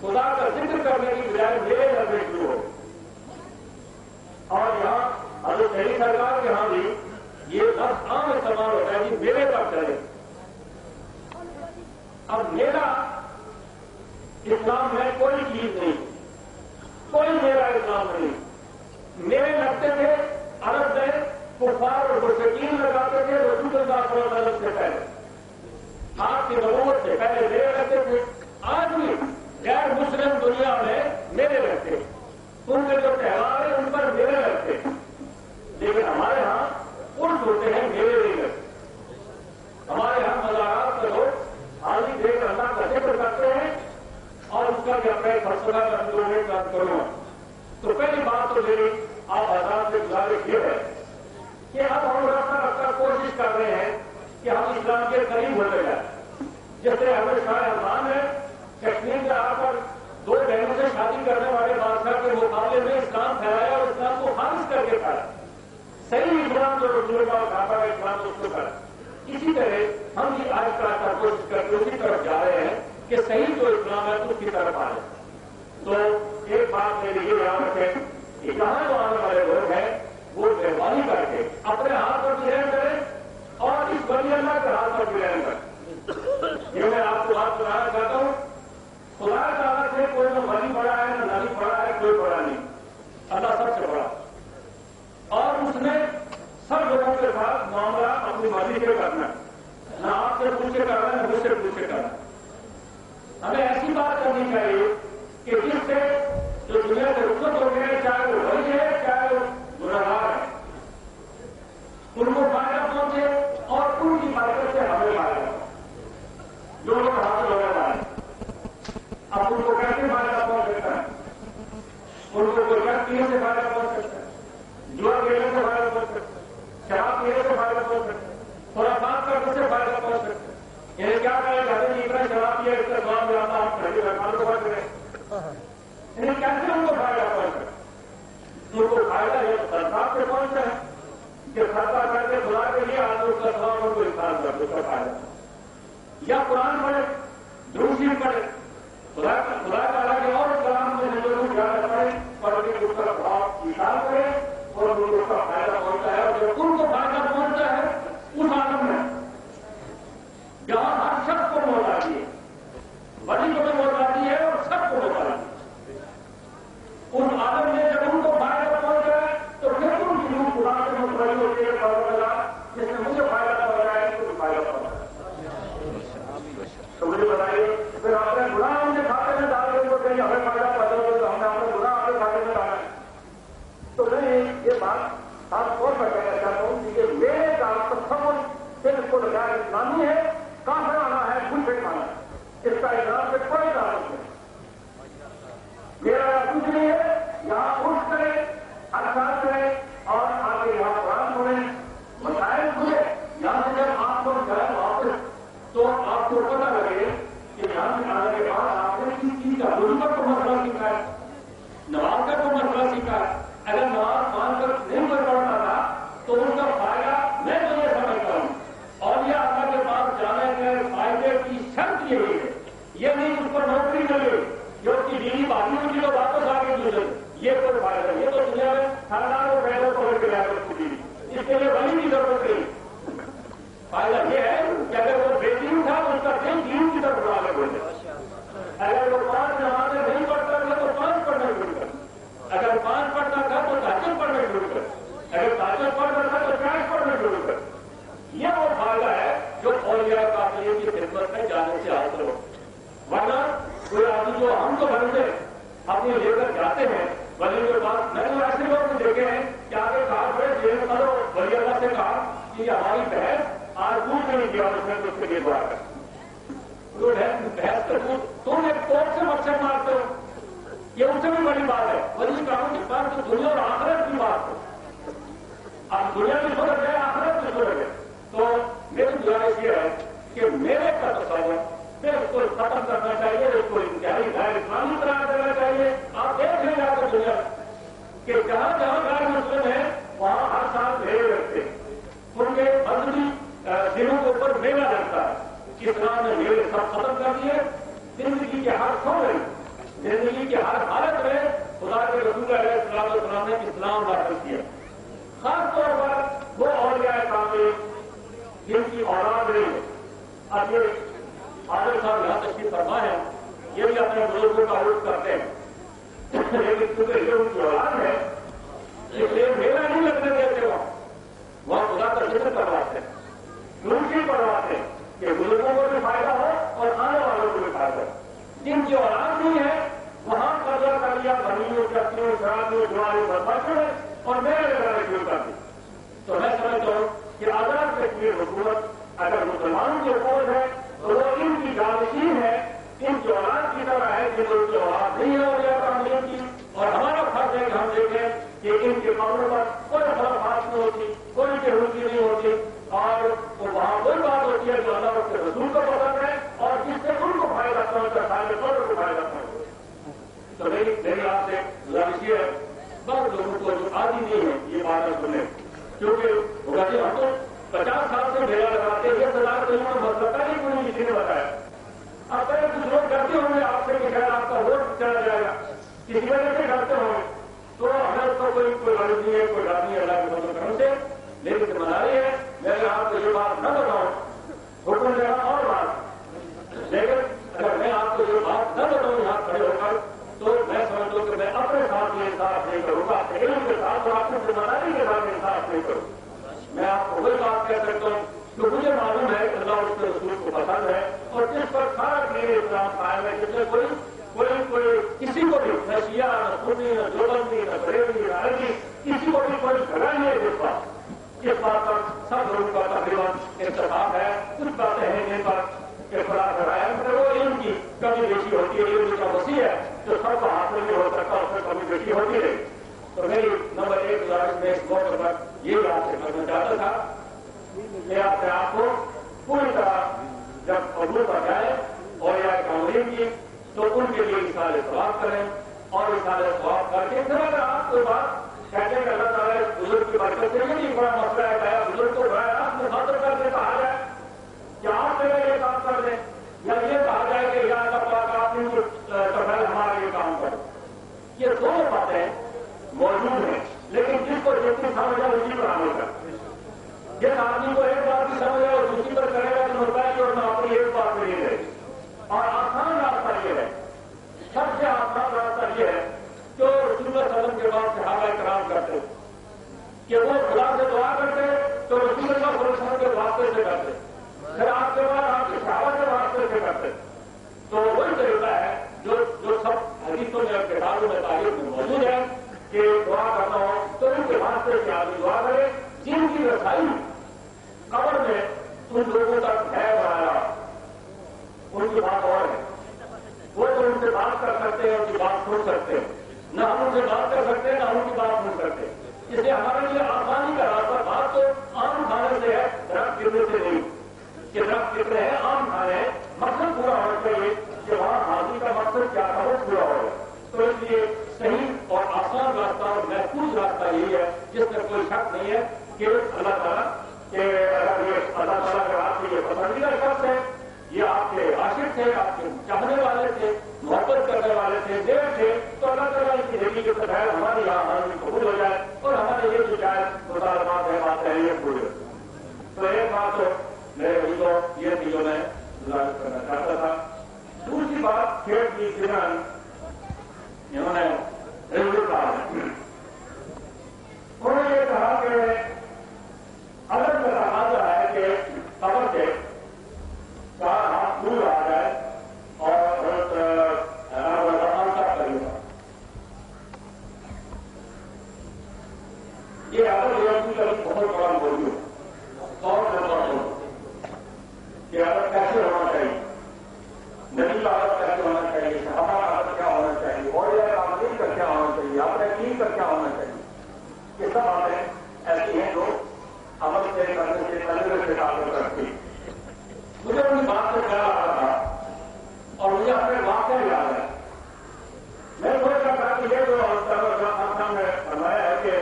خدا کا ذکر کرنے کی بجائے میرے نظر شروع ہو اور یہاں شہید سرکار کے ہاں بھی یہ لفظ عام استعمال ہوتا ہے کہ میرے پر چلے. اب میرا اسلام میں کوئی چیز نہیں, کوئی میرا اسلام نہیں. میرے لگتے تھے عرب میں کفار اور مشرکین لگاتے تھے رسول اللہ صلی اللہ علیہ وسلم سے پہلے, آپ کی نبوت سے پہلے میرے لگتے تھے. آج بھی غیر مسلم دنیا میں میرے لگتے, ان کے جو تہوار ہیں ان پر میرے لگتے, لیکن ہمارے ہاں عرس ہوتے ہیں میرے نہیں لگتے. ہمارے یہاں مزارات کے لوگ حاضری دے کر اللہ کا ذکر کرتے ہیں اور اس کا کیا میں فلسفہ کا اندرونی کام کروں. تو پہلی بات تو میری آپ آزاد سے گزارش یہ ہے کہ اب ہم رفتہ رفتہ کوشش کر رہے ہیں کہ ہم اسلام کے قریب ہوتے جائیں. جیسے ہمیں شاہ افغان ہے, کشمیر میں آ کر 2 بہنوں سے شادی کرنے والے بادشاہ کے مقابلے میں اسلام پھیلایا اور اسلام کو خالص کر کے کھایا. صحیح اسلام جو رسول اللہ کھاتا ہے اسلام اس کو کرا. اسی طرح ہم بھی آج کا کوشش کر کے اسی طرف جا رہے ہیں کہ صحیح جو اسلام ہے اس کی طرف آ جائے. تو ایک بات میری یہ یاد رکھیں کہ جہاں جو آنے والے لوگ ہیں وہ مہربانی کر کے اپنے ہاتھ پر بھی رحم کریں اور اس ولی اللہ کے ہاتھ پر بھی رحم کریں. یہ میں آپ کو بات بتانا چاہتا ہوں, خدا تعالیٰ سے کوئی نہ ولی پڑا ہے نہ نبی پڑا ہے, کوئی پڑا نہیں, اللہ سب سے بڑا. اور اس نے سب لوگوں کے ساتھ معاملہ اپنی مرضی سے کرنا ہے, نہ آپ سے پوچھ کے کرنا ہے نہ مجھ سے پوچھ کے کرنا ہے. ہمیں ایسی بات کرنی چاہیے کہ جس سے جو دنیا سے رخصت ہو گئے, چاہے وہ ولی ہے چاہے وہ گنہگار ہے, ان کو فائدہ پہنچے اور ان کی برکت سے ہمیں فائدہ پہنچے. جو لوگ حاصل ہونے والے اب ان کو کیسے فائدہ پہنچ سکتا ہے؟ ان کو کوئی گھر پینے سے فائدہ پہنچ سکتا ہے, جوا کھیلنے سے فائدہ پہنچ سکتا ہے, شراب پینے سے فائدہ پہنچ سکتا ہے, خرافات کرنے سے فائدہ پہنچ سکتا ہے. یعنی کیا کریں گھر میں اتنا شراب پیا اس کا سواب میں آتا ہم گھر رکھان کو بچ رہے, یعنی کیسے ان کو فائدہ پہنچ سکتا ہے؟ ان کو فائدہ یہ سرکار سے پہنچتا ہے کہ سرکار کر کے بلا کے لیے آج اس کا سواب ان کو انسان کر اس کا فائدہ, یا قرآن پڑھے, درود شریف پڑھے, خدا تعالیٰ کے اور کلام میں جو زیادہ پڑھے اور ان کا بھاؤ مثال کرے اور ان کو اس کا فائدہ پہنچتا ہے. اور جب ان کو فائدہ پہنچتا ہے اس عالم میں جہاں ہر شخص کو موت آتی ہے, ولی کو بھی موت آتی ہے اور سب کو موت آتی ہے, اس عالم میں جب ان کو فائدہ پہنچ جائے تو پھر ان کی روح خدا سے متوجہ ہوتی ہے جس نے مجھے فائدہ پہنچا ہے اس کو بھی فائدہ پہنچا ہے. تو مجھے بتائیے پھر آپ نے گناہ ہم نے کھاتے میں ڈال دیں تو کہیں ہمیں فائدہ پہنچا تو ہم نے اپنے گناہ اپنے کھاتے میں ڈالا ہے. تو میں یہ بات آپ کو میں کہنا چاہتا ہوں کہ میرے کا تصور صرف کو لگا اسلامی ہے, کافر آنا ہے, مشرک آنا ہے, اس کا اسلام سے کوئی تعلق نہیں. میرا کچھ نہیں ہے, یہاں اٹھ کرے اچھا کرے اور آگے یہاں قرآن سنیں, مسائل کھلے, یہاں سے جب آپ کو جائیں واپس تو آپ کو پتا لگے کہ یہاں سے آنے کے بعد آپ نے کس چیز کا غربت کو مسئلہ سیکھا ہے, نماز کا کو مسئلہ سیکھا ہے. اگر نماز مان کر نہیں کوئی پڑھتا تھا تو ان کا فائدہ میں تو یہ سمجھتا ہوں, اور یہ اللہ کے پاس جانے کے فائدے کی شرط یہ ہوئی ہے, یہ نہیں اس پر نوکری ملے جو اس کی بیوی باقی ہوگی تو واپس آگے گزرے, یہ کوئی فائدہ نہیں. یہ تو دنیا میں خاندان کو پیدا پکڑ کے لائے اس کی بیوی, اس کے لیے ولی کی ضرورت نہیں. فائدہ یہ ہے کہ اگر وہ بیٹی تھا تو اس کا دل دین کی طرف بڑھانے کو جائے. اگر وہ 5 نمازیں نہیں پڑھتا تھا تو 5 پڑھنا شروع کر, اگر 5 پڑھتا تھا تو تہجد پڑھنا شروع کر, اگر تہجد پڑھتا تھا تو 40 پڑھنا شروع کر. یہ وہ فائدہ ہے جو اولیاء کافرین کی خدمت میں جانے سے حاصل ہو. ورنہ کوئی آدمی جو ہم تو بنتے اپنی لے کر جاتے ہیں ولی کے پاس, میں تو ایسے لوگ دیکھے ہیں کہ آگے کہا پڑے جیل کرو, ولی اللہ سے کہا کہ یہ ہماری بحث آج دودھ نہیں دیا اس نے تو اس کے لیے دعا کر. بحث کر تم ایک کوٹ سے مچھر مارتے ہو, یہ اس سے بھی بڑی بات ہے. ولی کہوں کہ بات تو دنیا اور آخرت کی بات ہو, اب دنیا بھی سمجھ گئے آخرت بھی سمجھ گئے. تو میری گزارش یہ ہے کہ میرے کا تصور بالکل ختم کرنا چاہیے, اس کو انتہائی غیر اسلامی قرار دینا چاہیے. آپ دیکھ لیں جا کر دنیا کہ جہاں جہاں غیر مسلم ہے وہاں ہر سال میلے لگتے ہیں, ان کے مذہبی دنوں کے اوپر میلہ لگتا ہے. اسلام نے میلے سب ختم کر دیے. زندگی کے ہر شعبے میں, زندگی کے ہر حالت میں خدا کے رسول علیہ السلام نے اسلام داخل کیا. خاص طور پر وہ اولیاء کامل جن کی اولاد نہیں ہے. اب یہ عادل صاحب یہاں تشریف فرما ہے, یہ بھی اپنے بزرگوں کا عرض کرتے ہیں, لیکن کیونکہ یہ ان کی اولاد ہے اس لیے میلہ نہیں لگنے دیتے وہاں خدا کا ذکر کرواتے ہیں, منشی کرواتے ہیں کہ بزرگوں کو بھی فائدہ ہو اور آنے والوں کو بھی فائدہ ہو. جن کی اولاد نہیں ہے وہاں قرضہ کر لیا, بھنیوں چٹنیوں شرابیوں جوانوں بدماشوں ہے اور میرے لگانے شروع کر دی. تو میں سمجھتا ہوں کہ آزاد کشمیر حکومت اگر مسلمانوں کی حکومت ہے تو وہ ان کی جانشین ہے, ان کی اولاد کی طرح ہے کہ ان کی اولاد نہیں ہو گیا تعلیم کی. اور ہمارا فرض ہے کہ ہم دیکھیں کہ ان کے قبروں پر کوئی خرافات نہیں ہوتی, کوئی چہروسی نہیں ہوتی, اور وہاں کوئی بات ہوتی ہے جو اللہ اس کے رسول کو پسند ہے اور جس سے ان کو فائدہ پہنچتا ہے, سارے طور کو فائدہ پہنچتا ہے. تو میری آپ سے گزارش یہ ہے بس لوگوں کو جو عادی نہیں ہے یہ بات سنیں, کیونکہ ویسے ہم تو 50 سال سے میلہ لگاتے ہیں, 10,000 کہیں میں بتا نہیں کوئی کسی نے بتایا. اب پہلے کچھ لوگ ڈرتے ہوں گے آپ سے کہ شاید آپ کا ووٹ چلا جائے گا, کسی وجہ سے ڈرتے ہوں گے, تو ہمیں اس کا کوئی غرض نہیں ہے, کوئی ڈر نہیں ہے اللہ کے فضل و کرم سے. لیکن ذمہ داری ہے میں اگر آپ کو یہ بات نہ بتاؤں, حکم دینا اور بات, لیکن اگر میں آپ کو یہ بات نہ بتاؤں یہاں کھڑے ہو کر تو میں سمجھتا ہوں کہ میں اپنے ساتھ یہ انصاف نہیں کروں گا, اپنے علم کے ساتھ اور اپنی ذمہ داری کے ساتھ انصاف نہیں کروں. میں آپ کو وہی بات کہہ سکتا ہوں کہ مجھے معلوم ہے کہ اللہ اس کے رسول کو پسند ہے اور جس پر سارا دین اسلام قائم ہے, جس میں کوئی کسی کو بھی نہ شیعہ نہ سنی نہ دیوبندی نہ بریلوی نہ عربی کسی کو بھی کوئی جھگڑا نہیں ہے. اس بات پر سب لوگوں کا تقریباً اتفاق ہے. کچھ باتیں ہیں جن پر اختلاف ہو رہا ہے, مگر وہ علم کی کمی بیشی ہوتی ہے, علم کا وسیع ہے جو سب کو حاصل نہیں ہو سکتا, اس میں کمی بیشی ہوتی ہے. تو میری نمبر 1 گزارش میں اس موقع پر یہ بات سے کرنا چاہتا تھا کہ آپ کو پوری طرح جب قبول پر جائے اور یا کاملین کی تو ان کے لیے اصالِ ثواب کریں, اور اصالِ ثواب کر کے پھر اگر آپ کوئی بات کہتے ہیں کہ اللہ تعالیٰ بزرگ کی برکت سے یہ بڑا مسئلہ ہے, کہا بزرگ کو براہ راست مخاطب کر کے کہا جائے کہ آپ میرا یہ کام کر دیں, یا یہ کہا جائے کہ یا اللہ پاک آپ نے ہمارا یہ کام کرو. یہ دونوں باتیں موجود ہیں, لیکن جس کو جتنی سمجھ ہے اسی پر عمل کرتے ہیں. جس آدمی کو ایک بات بھی سمجھ ہے اور دوسری پر کرے گا تو ہوتا ہے کہ میں اپنی ایک بات میں نہیں رہے. اور آسان راستہ یہ ہے, سب سے آسان راستہ یہ ہے جو رسول اللہ صلی اللہ علیہ وسلم کے بعد صحابہ کرام کرتے کہ وہ خدا سے دعا کرتے تو رسول اللہ صلی اللہ علیہ وسلم کے واسطے سے کرتے, پھر آپ کے بعد آپ کے صحابہ کے واسطے سے کرتے. تو وہی طریقہ ہے جو سب حدیثوں میں اور کتابوں میں تاریخ میں موجود ہے کہ دعا کرنا ہو تو ان کے واسطے سے آدمی دعا کرے. جن کی رسائی قبر میں ان لوگوں تک ہے بنایا, ان کی بات اور ہے, وہ تو ان سے بات کر سکتے ہیں, ان کی بات سن سکتے ہیں, نہ ہم ان سے بات کر سکتے ہیں نہ ان کی بات سن سکتے. اس لیے ہمارے لیے آسانی کا راستہ بات تو عام کھانے سے ہے, درخت گرنے سے نہیں کہ درخت گر رہے ہیں, عام کھانے ہیں, مقصد پورا ہونا چاہیے کہ وہاں حاضری کا مقصد کیا تھا وہ پورا ہوگا. تو اس لیے صحیح اور آسان راستہ اور محفوظ راستہ یہی ہے جس میں کوئی شک نہیں ہے کہ اللہ تعالیٰ کہ اگر یہ اللہ تعالیٰ کے آپ کے یہ پسندیدہ شخص ہے, یہ آپ کے عاشق تھے, آپ کے چاہنے والے تھے, محبت کرنے والے تھے, دیر تھے, تو اللہ تعالیٰ کی زندگی کے بغیر ہماری یہاں حاضری قبول ہو جائے اور ہمارے یہ جو شاید مطالبات ہے بات ہے یہ پوری ہو. تو ایک بات تو میرے بھائی کو یہ تھی جو میں گزارش کرنا چاہتا تھا. دوسری بات کھیت کی جنہوں انہوں نے کہا انہوں نے یہ کہا کہ اگر کا تقاضا ہے کہ قبر سے 4 ہاتھ دور آ جائے اور یہ عدد کا بہت بڑا موضوع ہے اور کہ عدد کیسے ہونا چاہیے, نبی کا عدد کیسے ہونا چاہیے, صحابہ کا عدد کیا ہونا چاہیے, اور یہ عاملین کا کیا ہونا چاہیے, اپنے دین کا کیا ہونا چاہیے. یہ سب باتیں ایسی ہیں جو عمل سے کرنے سے پہلے سے تعلق رکھتی. مجھے اپنی بات سے خیال آ رہا تھا اور مجھے اپنے واقعہ یاد ہے. میں سوچ رہا تھا کہ یہ جو ہم نے فرمایا ہے کہ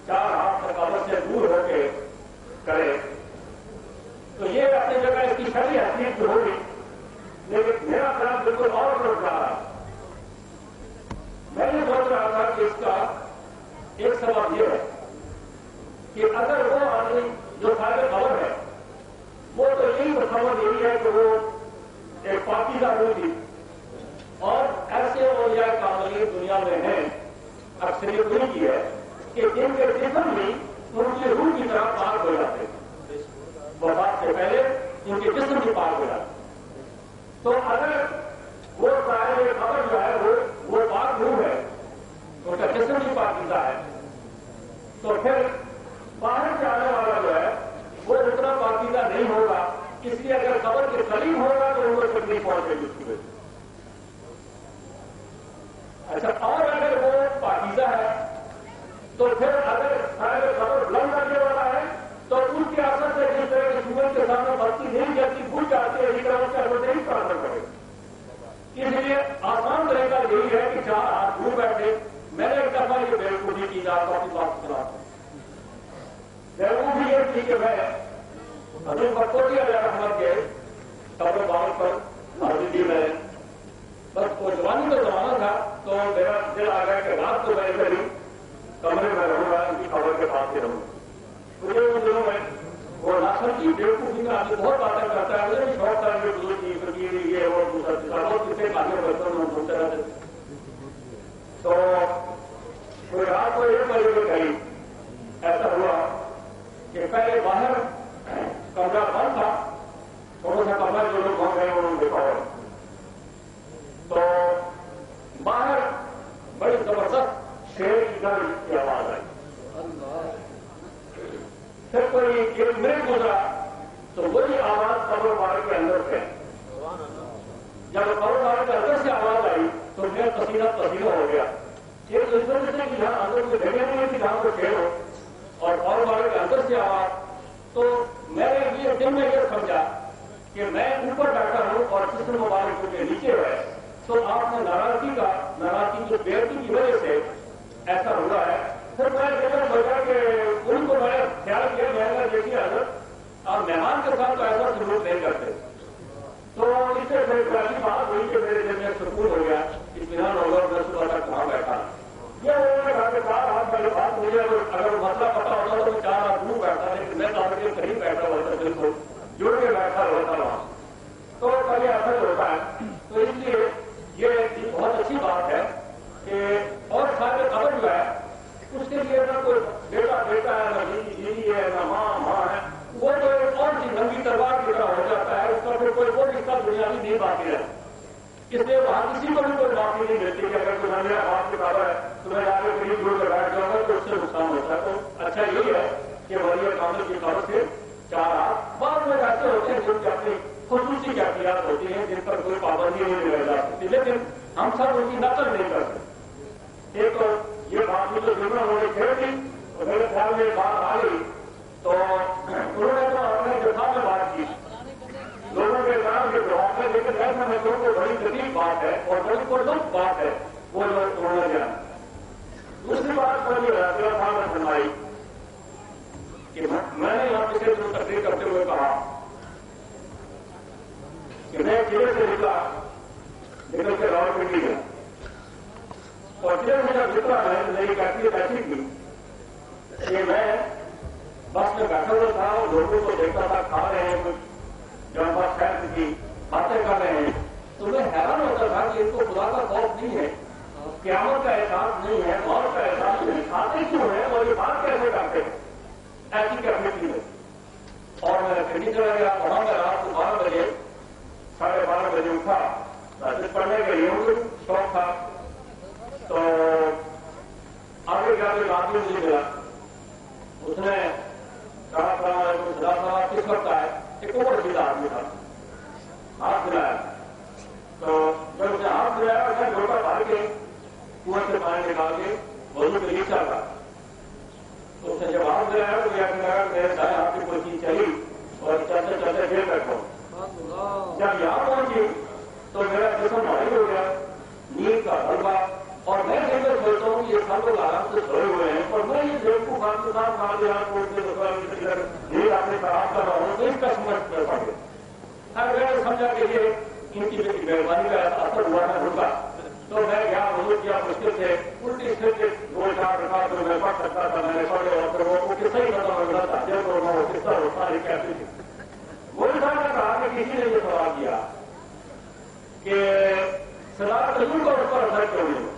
4 ہاتھ سے قبر سے دور ہو کے کرے, تو یہ اپنی جگہ اس کی شرعی حیثیت تو ہوگی, لیکن میرا خیال بالکل اور سوچ رہا. میں یہ سوچ رہا تھا کہ اس کا ایک سبب یہ ہے کہ اگر وہ آدمی جو صاحب خبر ہے وہ تو یہی تصور یہی ہے کہ وہ ایک پاکیزہ روح تھی، اور ایسے اولیاء کاملین دنیا میں ہیں، اکثریت نہیں کی ہے کہ جن کے جسم بھی ان کی روح کی طرح پاک ہو جاتے ہیں، وفات سے پہلے ان کے جسم بھی پاک ہو جاتے ہیں۔ تو اگر وہ صاحب خبر جو ہے وہ پاک روح ہے، ان کا جسم بھی پاکیزہ ہے، تو پھر باہر سے آنے والا جو ہے وہ اتنا پاکیزہ نہیں ہوگا، اس لیے اگر قبر کے قریب ہوگا تو ان کو تکلیف پہنچے گی اس کی وجہ سے۔ اچھا، اور اگر وہ پاکیزہ ہے تو پھر اگر صاحب قبر بلند کرنے والا ہے تو اس کے اثر سے جس طرح کے سورج کے سامنے بتی نہیں جلتی بھول جاتی ہے، اسی طرح اس کا اثر نہیں اثر کرے گا۔ اس لیے آسان طریقہ یہی ہے کہ چار ہاتھ دور بیٹھے۔ میں نے ایک دفعہ یہ بیوقوفی کی جا کو اپنی بات سنا، بیوقوفی یہ تھی کہ میں حضرت بکوٹی علیہ رحمت کے قبر بال پر حاضری دی میں، بس وہ جوانی کا زمانہ تھا تو میرا دل آ گیا کہ رات کو میں ادھر ہی کمرے میں رہوں گا، ان کی خبر کے پاس ہی رہوں گا۔ مجھے ان دنوں میں وہ ناسر کی بیوقوفی کا آدمی بہت باتیں کرتا ہے، مجھے بھی شوق تھا کہ بزرگ کی فقیر یہ وہ دوسرا تیسرا بہت کسی کاموں برتن میں گھومتے رہتے تھے۔ تو کوئی رات کو ایک بجے میں قریب ایسا ہوا کہ پہلے باہر کمرہ بند تھا، تھوڑا سا کمرہ جو لوگ وہاں گئے انہوں نے دیکھا ہوا، تو باہر بڑی زبردست شیر کی گرج کی آواز آئی۔ پھر کوئی ایک منٹ گزرا تو وہی آواز قبر والے کے اندر سے، جب قبر والے کے اندر سے آواز آئی تو میرا پسینہ پسینہ ہو گیا۔ ایک اس وجہ سے کہ جہاں اندر کوئی جگہ نہیں تھی جہاں کو شیر ہو، اور قبر والے کے اندر سے آواز، تو میں نے یہ دن میں یہ سمجھا کہ میں اوپر بیٹھا ہوں اور جسم مبارک کے نیچے ہے، تو آپ نے ناراضگی کی بےعزتی کی وجہ سے ایسا ہوا ہے۔ پھر میں جگہ سوچا کہ ان کو میں خیال کیا، میں نے دیکھیے حضرت آپ مہمان کے ساتھ تو ایسا سلوک نہیں کرتے، تو اس سے پہلی بات ہوئی کہ میرے دل میں سکون ہو گیا، اطمینان ہو گیا، میں صبح تک وہاں بیٹھا۔ یہ انہوں نے کہا کہ چار ہاتھ والی بات مجھے اگر مسئلہ پتا ہوتا تو میں چار ہاتھ دور بیٹھتا، لیکن میں تو آپ کے قریب بیٹھا ہوتا، بالکل جڑ کے بیٹھا ہوتا وہاں، تو پہلے اثر ہوتا ہے۔ تو اس لیے یہ بہت اچھی بات ہے کہ اور صاحب قبر جو ہے اس کے لیے نہ کوئی بیٹا ہے، نہ بیوی ہے، نہ ماں ہے، وہ تو ایک اور چیز ننگی تلوار کی طرح ہو جاتا ہے، اس کا پھر کوئی وہ رشتہ بنیادی نہیں باقی رہتا۔ اس لیے وہاں کسی کو بھی کوئی معافی نہیں ملتی کہ اگر کوئی نیا آپ کی قبر ہے تو میں آگے قریب جڑ کر بیٹھ جاؤں گا تو اس سے نقصان ہوتا ہے۔ تو اچھا یہی ہے کہ ولی کامل کی قبر سے چار ہاتھ، بعض لوگ ایسے ہوتے ہیں جن کی اپنی خصوصی کیفیات ہوتی ہیں جن پر کوئی پابندی نہیں لگائی جا سکتی، لیکن ہم سب ان کی نقل نہیں کر سکتے۔ ایک تو یہ بات مجھے ضرور انہوں نے کھیل دی اور میرے خیال میں بات آ گئی تو انہوں نے تو اپنے جفا میں بات کی لوگوں کے نام کے جواب میں، لیکن ایسا میں لوگوں کو بڑی لطیف بات ہے اور بڑی پرلطف بات ہے وہ جو انہوں نے دیا۔ دوسری بات پر یہ رضا صاحب نے فرمائی کہ میں نے یہاں پچھلے دنوں تقریر کرتے ہوئے کہا کہ میں قلعے سے نکل کے راولپنڈی گیا، اور قلعے میں جب نکلا ہے میری کیفیت ایسی تھی کہ میں بس میں بیٹھا ہوا تھا اور لوگوں کو دیکھتا تھا کھا رہے ہیں کچھ جہاں پاس خیر کی باتیں کر رہے ہیں، تو میں حیران ہوتا تھا کہ ان کو خدا کا خوف نہیں ہے، قیامت کا احساس نہیں ہے، موت کا احساس نہیں، کھاتے کیوں ہیں اور یہ بات کیسے کرتے ہیں، ایسی کیفیت تھی۔ اور میں پھر چلا گیا، پڑھا میں رات کو 12 بجے 12:30 بجے اٹھا، مسجد پڑھنے کے لیے شوق تھا، تو آگے جا کے آدمی مجھے ملا، اس نے کہا السلام علیکم، خدا صاحب کس وقت آئے؟ ایک اوپر سیدھا آدمی تھا، ہاتھ ملایا، تو جب اسے ہاتھ ملایا میں لوٹا بھر کے کنویں سے پانی نکال کے وضو کے لیے چل رہا، تو اس نے جب ہاتھ ملایا تو یہ کہا میرے دائیں ہاتھ کی کوئی چیز چلی اور چلتے چلتے پھر بیٹھو۔ جب یہاں پہنچی تو میرا جسم بھاری ہو گیا، نیند کا غلبہ، اور میں دن میں سوچتا ہوں کہ یہ سب لوگ آرام سے سوئے ہوئے ہیں اور میں یہ دیکھ کو بات کے ساتھ کھا لیا نیند آپ نے خراب کر رہا ہوں تو اس کا سمجھ کر پڑ گیا۔ میں نے سمجھا کہ یہ ان کی مہربانی کا اثر ہوا ہے رکا، تو میں گیا وضو کیا، مشکل سے الٹی سیدھی 2-4 رکعت جو میں پڑھ سکتا تھا میں نے پڑھے، اور پھر وہ صحیح حصہ ہوتا ہے کیسے تھے. مودی صاحب نے کہا کہ کسی نے یہ سوال کیا کہ صدارت رسول کا اس پر اثر کیوں نہیں ہو.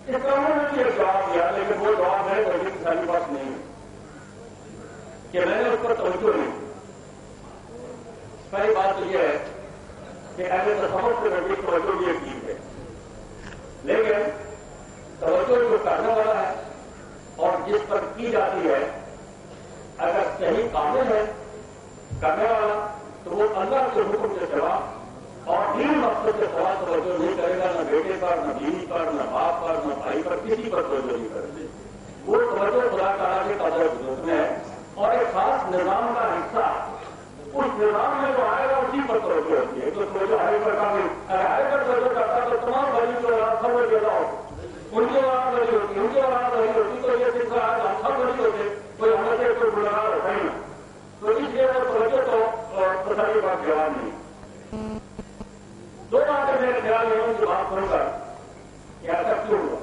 اس طرح انہوں نے ایک جواب دیا, لیکن وہ جواب ہے توجہ کی ساری بات نہیں ہے کہ میں نے اس پر توجہ نہیں. پہلی بات تو یہ ہے کہ اہل تصوف کے نزدیک توجہ بھی ایک چیز ہے, لیکن توجہ جو کرنے والا ہے اور جس پر کی جاتی ہے اگر صحیح قابل ہے کرنے والا تو وہ اللہ کے حکم کے سوا اور دین مقصد کے سوا توجہ نہیں کرے گا, نہ بیٹے پر, نہ بیوی پر, نہ باپ پر, نہ بھائی پر, کسی پر توجہ نہیں کرے گا. وہ توجہ خدا تعالیٰ کے قدر بزرگ میں ہے اور ایک خاص نظام کا حصہ اس نظام میں جو آئے گا اسی پر توجہ ہوتی ہے. تو توجہ ہر پر کا ہر پر توجہ کرتا تو تمام بڑی جو سب میں پیدا ہو ان کی اولاد بڑی ہوتی, ان کی اولاد بڑی ہوتی, تو یہ سلسلہ آج سب بڑی ہوتے, کوئی ہمیں سے کوئی گناہ ہوتا ہی نہ. تو اس لیے وہ توجہ تو ساری بات جواب نہیں. دو باتیں میرے خیال میں ان کی بات سن کر کہ ایسا کیوں ہوا.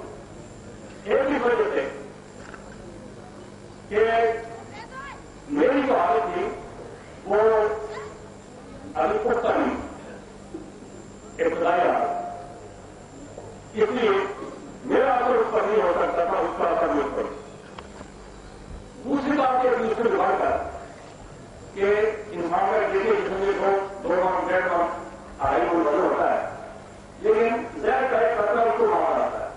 ایک ہی وجہ سے کہ میری جو حالت تھی وہ ابھی پختہ نہیں, ابتدائی حالت, اس لیے میرا اثر اس پر نہیں ہو سکتا تھا, اس کا اثر مجھ پر. دوسری بات یہ دوسرے بات ہے کہ انسان کا دیکھیے جس میں دو ماہ ڈیڑھ ماہ آئی وہ بدل ہوتا ہے, لیکن زہر کا ایک خطرہ اس کو مار آتا ہے.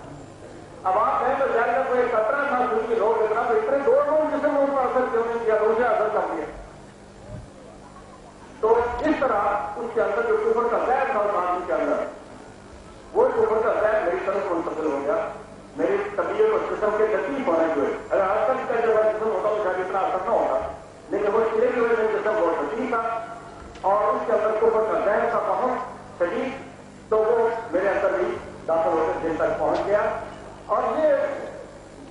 اب آپ کہیں تو زہر کا کوئی خطرہ تھا کیونکہ لوگ اتنا تو اتنے دو لوگ جسے وہ پر اثر کیوں نہیں کیا, اسے اثر کر دیا. تو اس طرح اس کے اندر جو کفر کا زہر تھا اس آدمی کے اندر, وہ کفر کا زہر میری طرف منتقل ہو گیا. میری طبیعت اور قسم کے لطیف ہونے جو ہے, اگر آج تک کا جب جسم ہوتا تو شاید اتنا اثر نہ ہوتا, لیکن وہ چلے کی وجہ سے جسم بہت شدید تھا اور اس کے اندر کفر کا زہر کا بہت شدید, تو وہ میرے اندر بھی داخل ہو کر دل تک پہنچ گیا. اور یہ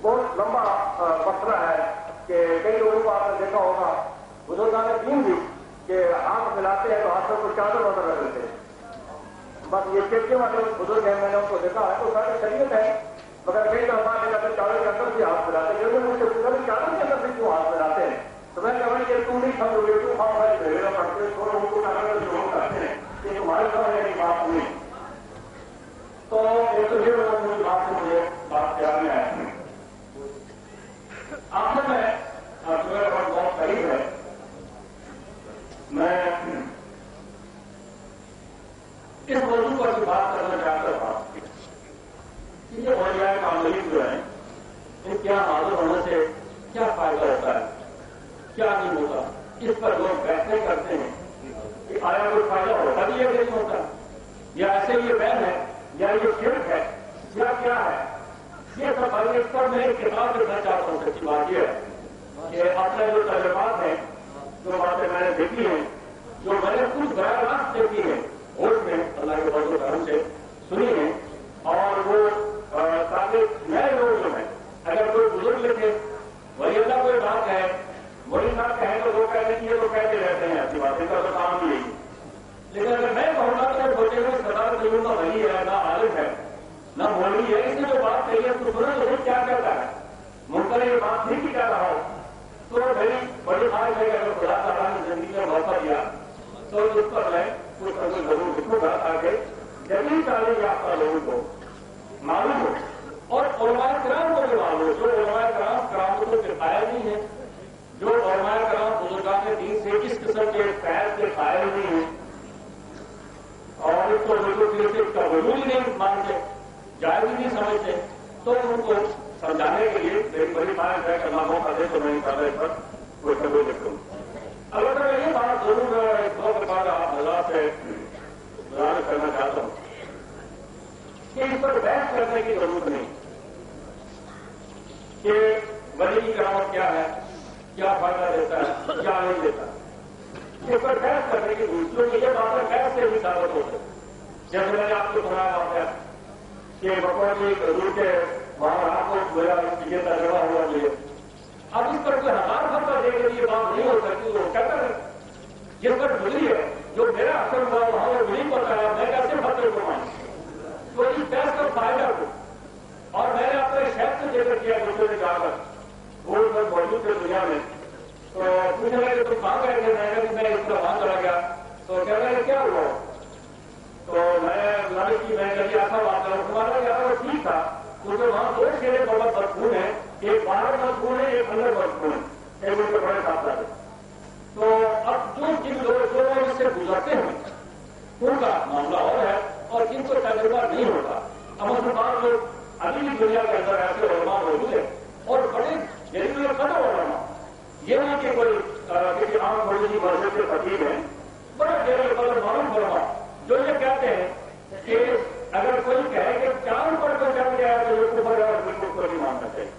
بہت لمبا مسئلہ ہے کہ کئی لوگوں کو آپ نے دیکھا ہوگا بزرگان دین بھی کہ ہاتھ ملاتے ہیں تو ہاتھ میں کوئی چادر وادر رکھ لیتے ہیں. بس یہ چٹکے والے بزرگ ہیں, میں نے ان کو دیکھا ہے تو سارے شریعت ہے, مگر کئی دفعہ جاتے چادر کے اندر بھی ہاتھ ملاتے ہیں. لیکن مجھ سے پوچھا کہ چادر کے اندر بھی کیوں ہاتھ ملاتے ہیں, تو میں کہا کہ تم نہیں سمجھو گے, تم ہم ہمارے بھیڑا پڑتے ہیں تھوڑا ان کو کاغذ جو کرتے ہیں کہ تمہارے سمجھ کی بات نہیں. تو ایک تو یہ مجھے بات سے مجھے بات خیال میں آیا. آخر میں تمہارا بات بہت قریب ہے, میں اس موضوع پر بھی بات کرنا چاہتا تھا کہ یہ اولیاء کاملین جو ہیں ان کیا حاضر ہونے سے کیا فائدہ ہوتا ہے, کیا نہیں ہوتا. اس پر لوگ بحثیں کرتے ہیں کہ آیا کوئی فائدہ ہوتا بھی ہے نہیں ہوتا, یا ایسے یہ وہم ہے, یا یہ شرک ہے, یا کیا ہے. یہ سب اس پر میں ایک کتاب لکھنا چاہتا ہوں. سچی بات یہ ہے کہ اپنے جو تجربات ہیں, جو باتیں میں نے دیکھی ہیں, جو میں نے کچھ براہ راست دیکھی ہیں, ہوش میں اللہ کے فضل و کرم سے سنی ہیں, اور وہ تاکہ نئے لوگ جو ہیں اگر کوئی بزرگ لکھے وہی اللہ کوئی بات ہے وہی نہ کہیں تو لوگ کہتے ہیں یہ تو کہتے رہتے ہیں ایسی باتیں کا تو کام بھی یہی. لیکن اگر میں کہوں گا کہ سوچے گا سردار تجربہ کا وہی ہے, نہ عالم ہے نہ مولوی ہے, اس نے جو بات کہی ہے تو سنا تو کیا کہتا ہے, ممکن یہ بات نہیں کی کہہ رہا ہو, تو میری بڑی خواہش ہے کہ اگر خدا تعالیٰ نے زندگی میں موقع دیا تو اس پر میں کچھ اندر ضرور لکھوں گا تاکہ جدید تعلیم یافتہ لوگوں کو معلوم ہو اور علماء کرام کو بھی معلوم ہو. جو علماء کرام کرامتوں کے قائل نہیں ہیں, جو علماء کرام بزرگان دین سے کس قسم کے فیض کے قائل نہیں ہیں اور اس کو بالکل سے اس کا وجود ہی نہیں مانتے, جائز ہی نہیں سمجھتے, تو ان کو سمجھانے کے لیے میری بڑی بات ہے کہ اللہ موقع دے تو میں انشاءاللہ اس پر کوئی سبھی لکھوں. البتہ میں یہ بات ضرور ایک دو بعد آپ حضرات سے گزارش کرنا چاہتا ہوں کہ اس پر بحث کرنے کی ضرورت نہیں کہ ولی کی کرامت کیا ہے, کیا فائدہ دیتا ہے, کیا نہیں دیتا. اس پر بحث کرنے کی ضرورت ہے. یہ باتیں بحث سے بھی ثابت ہوتے ہیں. جیسے میں نے آپ کو سنایا بات ہے کہ بکوا کی حضور کے وہاں آپ کو میرا یہ تجربہ ہوا مجھے. اب اس پر کوئی ہزار فتویٰ دے کے یہ بات نہیں ہو سکتی, وہ کہتا ہے جس پر ملی ہے جو میرا اثر ہوا وہاں وہ نہیں بتایا, میں کیسے فتوے کو مانوں. تو اس بحث کا فائدہ ہو, اور میں نے اپنے شہر سے ذکر کیا دوسرے نے جا کر وہ موجود تھے دنیا میں تو پوچھنے لگے تم کہاں گئے تھے؟ میں کہا میں اس طرح وہاں چلا گیا. تو کہنے لگے کیا ہوا؟ تو میں کبھی ایسا بات کروں تمہارا یار وہ ٹھیک تھا کیونکہ وہاں دو شیرے بہت مضبوط ہیں, ایک باہر مضبوط ہے ایک اندر مضبوط ہے, ایک ان کے بڑے ساتھ آتے. تو اب جن لوگوں اس سے گزرتے ہیں ان کا معاملہ اور ہے, اور جن کو تجربہ نہیں ہوتا. اب اس بعد لوگ ابھی بھی دنیا کے اندر ایسے علماء موجود ہیں اور بڑے جیسے قدر علماء, یہ نہیں کہ کوئی کسی عام تھوڑی سی مسجد کے خطیب ہیں, بڑے گہرے قدر معلوم علماء جو یہ کہتے ہیں کہ اگر کوئی کہے کہ چاند پر کو چڑھ گیا تو یہ اوپر اور بالکل کو نہیں ماننا چاہیے.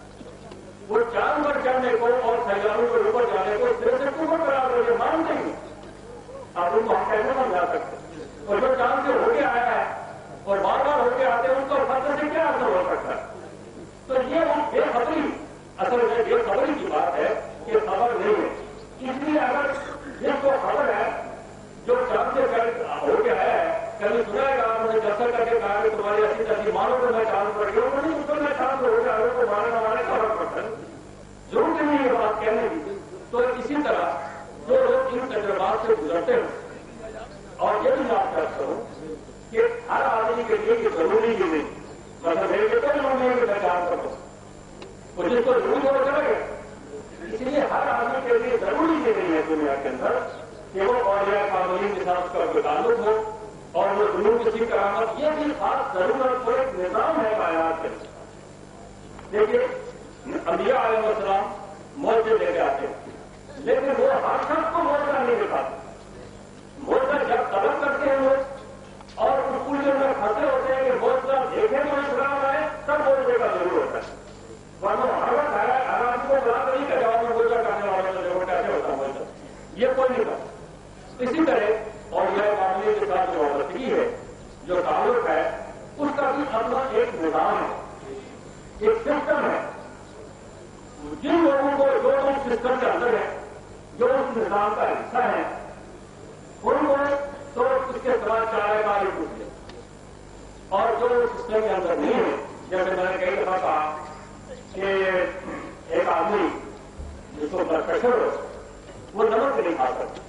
وہ چاند پر چڑھنے کو اور سیاروں کے اوپر جانے کو اس طرح سے اوپر قرار دے مانتے ہی آپ ان کو ہم کیسے سمجھا سکتے. اور جو چاند سے ہو کے آیا ہے اور بار بار ہو کے آتے ہیں ان کو خطرے سے کیا اثر ہو سکتا ہے. تو یہ بے خبری اصل میں بے خبری کی بات ہے کہ خبر نہیں ہے. اس لیے اگر جس کو خبر ہے جو چاند سے ہو کے آیا ہے, کبھی سنا ہے کہ آپ نے جلسہ کر کے کہا کہ تمہاری ایسی تصویر مانو تو میں چاند پڑ گیا ہوں, نہیں اس کو میں چاند ہو کے آگے کو مانے نہ مانے خبر پڑتا ہے, ضرور نہیں یہ بات کہنے کی. تو اسی طرح جو لوگ ان تجربات سے گزرتے ہیں, اور یہ بھی بات کرتا ہوں کہ ہر آدمی کے لیے یہ ضروری بھی نہیں, مطلب میرے لیے کوئی لوگ نہیں کہ میں جان کرتا ہوں, تو جس کو ضرور ہو چلا گیا. اس لیے ہر آدمی کے لیے ضروری یہ نہیں ہے دنیا کے اندر کہ وہ اولیاء قانونی کے ساتھ کا کوئی تعلق ہو اور وہ ضرور کسی کرامت, یہ بھی خاص ضرورت کو ایک نظام ہے کائنات کے. دیکھیے انبیاء علیہ السلام معجزے لے کے آتے ہیں, لیکن وہ ہر شخص کو معجزہ نہیں دکھاتے. معجزہ جب طلب کرتے ہیں وہ اور اصول کے اندر پھنسے ہوتے ہیں کہ معجزہ دیکھیں تو اسلام آئے تب معجزے کا ضرور ہوتا ہے. ورنہ ہر وقت ہر آدمی کو بلا کر نہیں کہ جواب میں معجزہ کرنے والے کا ضرور کیسے ہوتا معجزہ, یہ کوئی نہیں کرتا. اسی طرح اور یہ معاملے کے ساتھ جو وابستگی ہے, جو تعلق ہے, اس کا بھی اپنا ایک نظام ہے, ایک سسٹم ہے. جن لوگوں کو جو اس سسٹم کے اندر ہے, جو اس نظام کا حصہ ہے, ان کو تو اس کے ساتھ چارے کا ہی پوچھ لے, اور جو اس سسٹم کے اندر نہیں ہے, جیسے میں نے کئی دفعہ کہا کہ ایک آدمی جس کو بلڈ پریشر ہو وہ نمک نہیں کھا سکتا,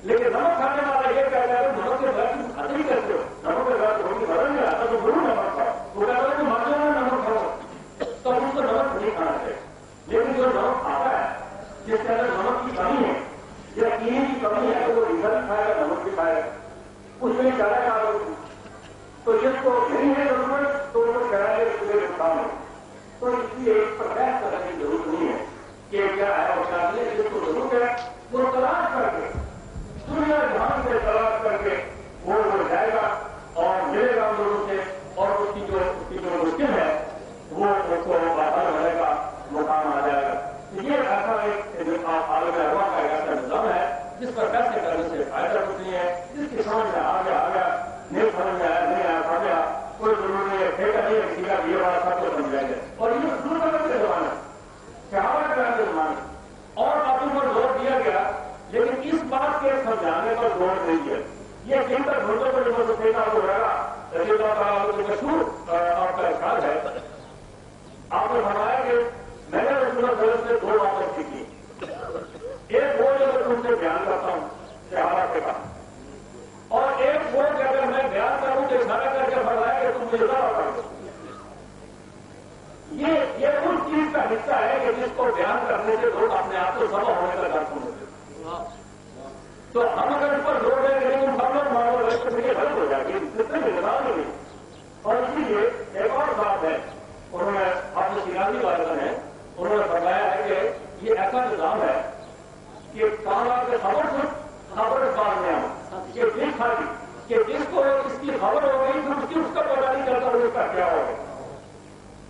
لیکن نمک کھانے والا یہ کہتا ہے نمک کے بعد کھاتے ہی کرتے ہو, نمک کے بعد روٹی بدل نہیں آتا تو ضرور نمک کھاؤ. وہ کہتا ہے کہ مانگنے میں نمک کھاؤ, تو اس کو نمک نہیں کھانا چاہیے. لیکن جو نمک کھاتا ہے جس کے اندر نمک کی کمی ہے یا چینی کی کمی ہے تو وہ ریزر کھائے گا, نمک بھی کھائے گا, اس میں چلا گا. تو جس کو نہیں ہے ضرورت تو وہ کرائے اس میں نقصان ہو. تو اس لیے ایک پر بحث کرنے کی ضرورت نہیں ہے کہ کیا ہے اور کیا نہیں, جس کو ضرورت ہے وہ تلاش کر کے دنیا جہان سے تلاش کر کے وہ جائے گا اور ملے گا لوگوں سے, اور اس کی جو مشکل ہے وہ اس کو باہر رہے گا, مقام آ جائے گا. یہ ایسا ایک عالم ارواح کا ایسا نظام ہے جس پر پیسے کرنے سے فائدہ کچھ نہیں ہے. جس کی سمجھ میں آ گیا, نہیں سمجھ میں آیا نہیں آیا سمجھ آیا, کوئی ضرور نہیں ہے, ٹھیکا نہیں ہے کسی کا, یہ بات سب کو سمجھ جائے گا. اور یہ شروع کرنے کے زمانے صحابہ کرنے کے زمانے اور باتوں پر زور دیا گیا, لیکن اس بات کے سمجھانے پر زور نہیں دیا. یہ جن تک بھٹو پر جو سفید آپ کو رہا رضی اللہ تعالیٰ جو مشہور آپ کا اخراج ہے, آپ نے فرمایا کہ میں نے رسول اللہ صلی اللہ علیہ وسلم سے دو باتیں سیکھی. ایک وہ جو میں تم سے بیان کرتا ہوں صحابہ کے پاس, اور ایک وہ کہ اگر میں بیان کروں تو اشارہ کر کے فرمایا کہ تم مجھے ذرا کر دو. یہ اس چیز کا حصہ ہے کہ جس کو بیان کرنے سے لوگ اپنے آپ کو سبا ہونے کا ڈر سمجھتے. تو ہم اگر اس پر زور دیں کہ تم سب لوگ مانو رہے تو مجھے غلط ہو جائے گی, اتنے میں نظام نہیں. اور اسی لیے ایک اور بات ہے, انہوں نے اپنے سیاسی والدین ہیں, انہوں نے بتایا ہے کہ یہ ایسا نظام ہے کہ کہاں کے خبر بات میں آؤں یہ دیکھ خالی کہ جس کو اس کی خبر ہو گئی تو اس کا پتا نہیں چلتا اس کا کیا ہوگا.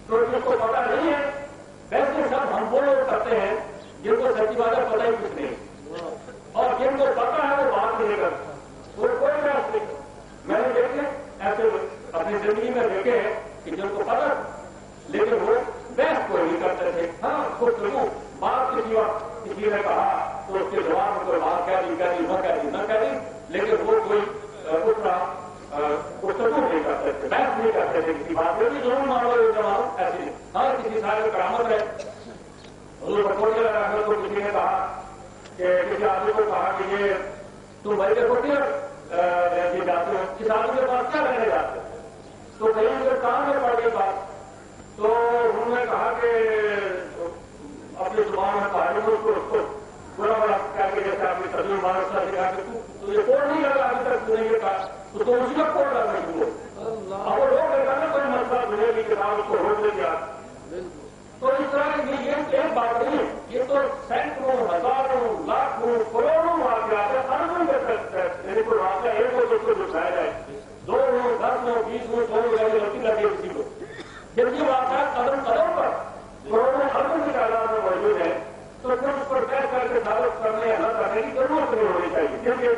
تو جس کو پتا نہیں ہے ویسے سب ہم وہ لوگ کرتے ہیں جن کو سچی بات ہے پتا ہی کچھ نہیں, اور جن کو پتا ہے وہ بات نہیں کرتا, وہ کوئی بحث نہیں. میں نے دیکھے ایسے اپنی زندگی میں دیکھے ہیں کہ جن کو پتا لیکن وہ بحث کوئی نہیں کرتے تھے. ہاں خود ضرور بات کسی وقت کسی نے کہا تو اس کے جواب میں کوئی بات کہہ دی نہ کہہ دی, لیکن وہ کوئی اس طرح گفتگو نہیں کرتے تھے, بحث نہیں کرتے تھے کسی بات میں بھی ضرور مان لو جواب ایسی. ہاں کسی سارے کرامت ہے, حضور بٹوڑے لگا کر تو کسی نے کہا کہ کسی آدمی کو کہا کہ یہ تم بھائی دیکھو کیا جاتے ہو، کس آدمی کے پاس کیا رہنے جاتے ہو؟ تو کہیں مجھے کہاں میں پڑ گئی بات، تو انہوں نے کہا کہ اپنی زبان میں کہا اس کو برا بڑا کہہ کے جیسے آپ نے ترجمہ مہاراشٹر سے کہا کہ تو یہ کوڈ نہیں لگا ابھی تک تم نے یہ کہا تو تم اسی کا کوڈ لگا نہیں ہو، اب وہ روک دیتا نا کوئی مسئلہ دنیا کی کتاب اس کو روک دے دیا. تو اس طرح کی یہ ایک بات نہیں ہے، یہ تو سینکڑوں ہزاروں لاکھوں کروڑوں واقعات ہے، اربوں کے یعنی کوئی واقعہ ایک ہو تو اس کو دکھایا جائے 2 ہوں 10 ہوں 20 ہوں 100 ہوں غلطی لگے کسی کو، جب یہ واقعات قدم قدم پر کروڑوں اربوں کی تعداد میں موجود ہے تو پھر اس پر طے کر کے ثابت کرنے یا نہ کرنے کی ضرورت نہیں ہونی چاہیے. کیونکہ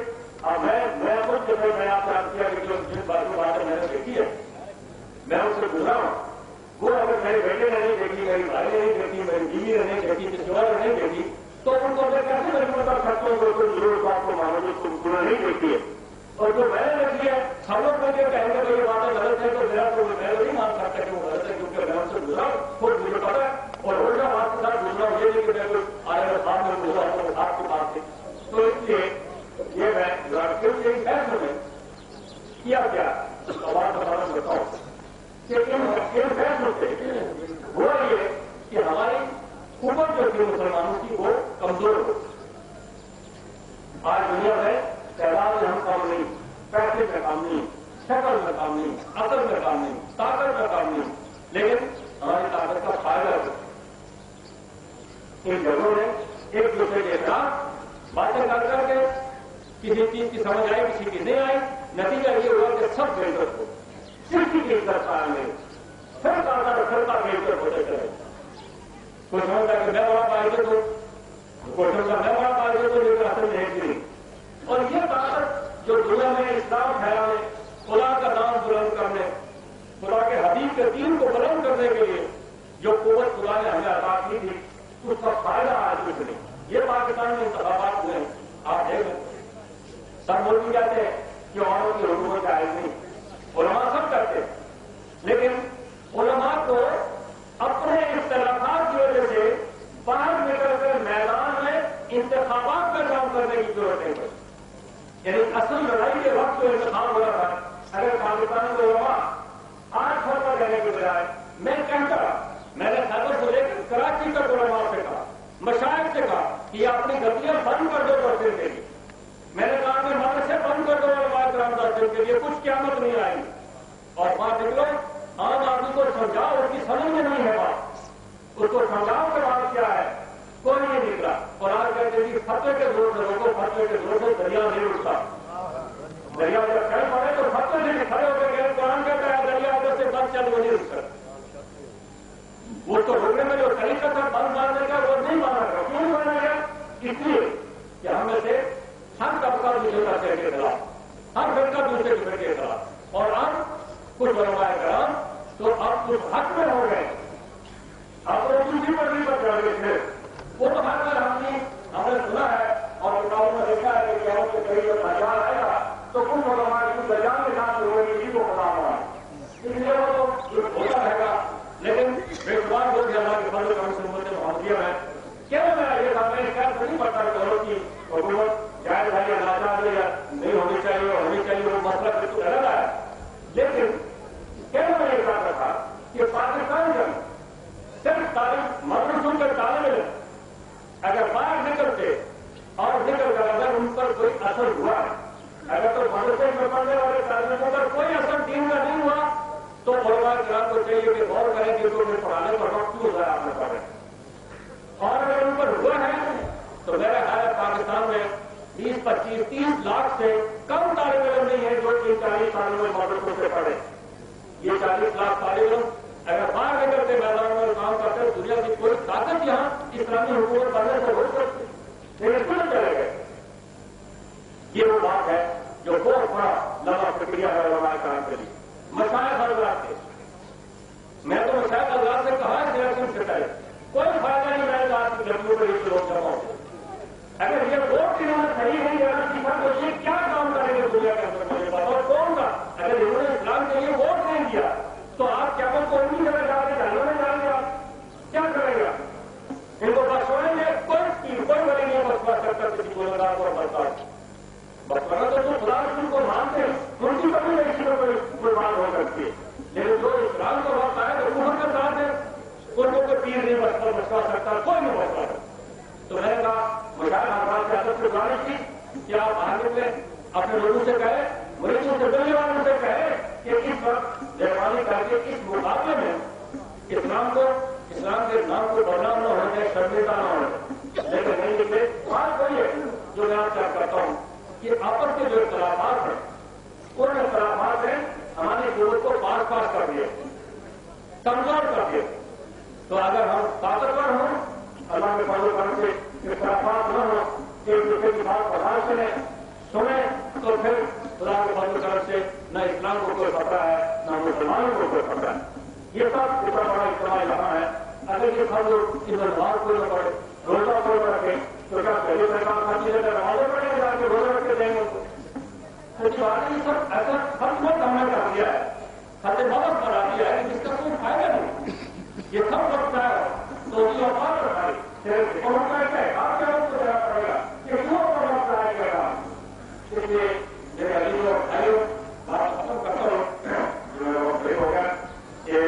میں خود جب میں آپ سے عرض کیا کہ جن باتیں میں نے دیکھی ہے میں اس سے گزرا ہوں، وہ اگر میرے بیٹے نے نہیں دیکھی، میری بھائی نے نہیں دیکھی، میری بیوی نے نہیں دیکھی، کسی اور نے نہیں دیکھی تو ان کو میں کیسے میری بتا سکتا ہوں کہ کوئی ضرور بات کو مانو جو تم نے نہیں دیکھی ہے. اور جو میں نے دیکھی ہے سب لوگ مجھے کہیں گے کہ یہ باتیں غلط ہے تو میرا تو میں نہیں مان سکتا کہ وہ غلط ہے کیونکہ میں ان سے گزرا خود مجھے پتا ہے. اور الٹا بات کے ساتھ گزرا یہ نہیں کہ میں کوئی آئے گا ساتھ میں گزرا ہوں آپ کی بات سے. تو اس لیے یہ میں فیصلے میں کیا گیا بات بتانا چاہتا ہوں کہ ان فیصلوں سے ہوا یہ کہ ہماری حکومت جو تھی مسلمانوں کی وہ کمزور ہو. آج دنیا میں تعداد میں ہم کام نہیں، پیسے میں کام نہیں، شکل میں کام نہیں، عقل میں کام نہیں، طاقت میں کام نہیں، لیکن ہماری طاقت کا فائدہ ہے. ان جگہوں نے ایک دوسرے کے ساتھ باتیں کر کر کے کسی چیز کی سمجھ آئی کسی کی نہیں آئی، نتیجہ یہ ہوا کہ سب بہتر ہو، کسی کی عزت قائم نہیں، پھر سرکار بہتر ہوتے چلے. کوئی سمجھتا کہ میں بڑا پائے گا تو کوئی سمجھتا میں بڑا پائے گا تو لیکن اصل میں ایک نہیں. اور یہ طاقت جو دنیا میں اسلام پھیلانے، خدا کا نام بلند کرنے، خدا کے حبیب کے دین کو بلند کرنے کے لیے جو قوت خدا نے ہمیں عطا کی تھی اس کا فائدہ آج کچھ نہیں. یہ پاکستان میں انتخابات ہوئے آپ دیکھیں سب ملک کہتے ہیں کہ عورتوں کی حکومت جائز نہیں، علماء سب کرتے ہیں، لیکن علماء کو اپنے اختلافات کی وجہ سے باہر نکل کر میدان میں انتخابات کا کام کرنے کی ضرورت ہے. یعنی اصل لڑائی کے وقت جو انتخاب ہو رہا تھا اگر پاکستان کو علماء 8 فتویٰ دینے کے بجائے میں کہتا میں نے خیبر سے لے کر کراچی تک علماء سے کہا، مشائخ سے کہا کہ یہ اپنی غلطیاں بند کر دو پڑھنے کے لیے. میں نے کہا کہ مدرسے بند کر دو علماء کرام پڑھنے کے لیے کچھ قیامت نہیں آئی. اور وہاں نکلو عام آدمی کو سمجھاؤ، اس کی سمجھ میں نہیں ہے بات، اس کو سمجھاؤ کہ بات کیا ہے، کوئی نہیں نکلا. اور آج کہتے ہیں کہ فتوے کے زور سے روکو، فتوے کے زور سے دریا نہیں اٹھتا. دریا جب چل پڑے تو فتوے سے کھڑے ہو کے گئے قرآن کہتا ہے دریا ادھر سے بند چل وہ نہیں اٹھ سکتا. وہ تو روکنے میں جو طریقہ تھا بند مارنے کا وہ نہیں مانا گیا. کیوں نہیں مانا گیا؟ اس لیے کہ ہم میں سے ہر طبقہ دوسرے طبقے کے خلاف، ہر فرقہ دوسرے فرقے کے خلاف، اور اب کچھ علماء کرام تو اب کچھ حق میں ہو گئے. اب وہ دوسری پٹری پر چڑھ گئے تھے. وہ تو ہر بار ہم نے سنا ہے اور کتابوں میں دیکھا ہے کہ قیامت کے قریب بازار آئے گا تو کچھ علماء کی بجان کے ساتھ ہوئے اسی کو پتا ہوا. اس لیے وہ تو ہوتا رہے گا. لیکن بے شمار لوگ اللہ کے فضل کرم سے امت محمدیہ میں کیوں میں یہ تھا میں خیال نہیں پڑتا کہ عورت کی حکومت جائز ہے یا ناجائز ہے یا نہیں ہونی چاہیے اور ہونی چاہیے وہ مسئلہ بالکل الگ ہے. لیکن کیوں میں یہ کہا تھا کہ پاکستان جب صرف تعلیم مدرسوں کے طالب علم اگر باہر نکلتے اور نکل کر اگر ان پر کوئی اثر ہوا ہے، اگر تو مدرسے میں پڑھنے والے طالبوں پر کوئی اثر دین کا نہیں ہوا تو علماء کرام کو چاہیے کہ غور کریں کہ انہیں پڑھانے پر وقت کیوں ضائع آپ نے پڑھے. اور اگر ان پر ہوا ہے تو میرا خیال ہے پاکستان میں 20 25 30 لاکھ سے کم طالب علم نہیں ہے جو 40 سالوں میں مدرسوں سے پڑھے. یہ 40 لاکھ طالب علم اگر باہر نکل کے میدانوں میں کام کرتے ہیں دنیا کی کوئی طاقت یہاں اسلامی حکومت بننے سے روک سکتی لیکن کیوں چلے گئے. یہ وہ بات ہے جو بہت بڑا لمبا پرکریا ہے علماء کرام کے لیے. مشائخ حضرات کے میں تو مشائخ حضرات سے کہا ہے الیکشن سے پہلے کوئی فائدہ نہیں میں آج کی لڑکیوں پر اس لوگ جمع ہوتے. اگر یہ ووٹ کی نمبر صحیح نہیں ہے سیکھا تو یہ کیا کام کریں گے دنیا کے اندر مجھے بات. اور کون کا اگر انہوں نے اسلام کے لیے ووٹ نہیں دیا تو آپ کیا کو انہیں جگہ جا کے جانوں میں جائیں گے آپ کیا کریں گے؟ ان کو بخشوائیں گے کوئی بڑی نہیں بخشوا سکتا اخلاق اور برتاؤ. بچپنا تو خدا رسول کو مانتے ہیں ان کی کبھی نہیں چیزوں کوئی بات ہو سکتی ہے. لیکن جو اسلام کا وقت آئے تو عمر کے ساتھ ہے ان کو کوئی پیر نہیں بچا سکتا, کوئی نہیں بچا سکتا. تو میں نے کہا مشاہد حضرات کی عادت سے گزارش کی کہ آپ آگے میں اپنے لوگوں سے کہے, مریضوں سے ملنے والوں سے کہے کہ اس وقت مہربانی کر کے اس مقابلے میں اسلام کے نام کو بدنام نہ ہو جائے, شرمندہ نہ ہو جائے. لیکن نہیں لکھے بات وہی ہے جو میں آپ سے کرتا ہوں کہ آپس کے جو اختلافات ہیں ان اختلافات ہیں ہماری ضرورت کو پاس کر دیے, کمزور کر دیے. تو اگر ہم طاقتور ہوں, اللہ کے فضل و کرم سے اختلافات نہ ہوں, ایک دوسرے کی بات برداشت کریں, سنیں, تو پھر خدا کے فضل و کرم سے نہ اسلام کو کوئی خطرہ ہے نہ مسلمانوں کو کوئی خطرہ ہے. یہ سب اتنا بڑا اجتماع یہاں ہے. اگر یہ سب لوگ اس نماز کو نہ پڑھے, روزہ کو نہ رکھے تو کیا پہلی سرکار ہر چیزیں نمازیں پڑھیں گے, جا کے روزہ رکھ کے دیں گے ان کو. یہ سب ایسا سب کو ہم نے کر دیا ہے, خط مدد بنا دیا ہے جس کا کوئی فائدہ نہیں. یہ سب وقت ہے تو یہ اوقات رکھائے آپ کیا کو دینا پڑے گا کہ کیوں پر وقت آئے گا. اس لیے میرے علی اور بھائیوں بات ختم کرتا ہوں, ہو گیا کہ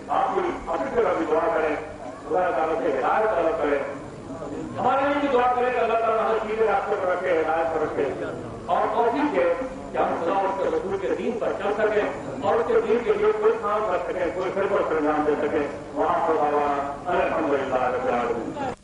آپ بھی اپنی جگہ بھی دعا کریں, اللہ تعالیٰ سے ہدایت طلب کریں, ہمارے لیے بھی دعا کریں کہ اللہ تعالیٰ ہمیں سیدھے راستے پر رکھے, ہدایت پر رکھے, اور توفیق ہے کہ ہم خدا اس کے رسول کے دین پر چل سکیں اور اس کے دین کے لیے کوئی کام کر سکیں, کوئی خدمت انجام دے سکیں. وہاں پر الحمد للہ.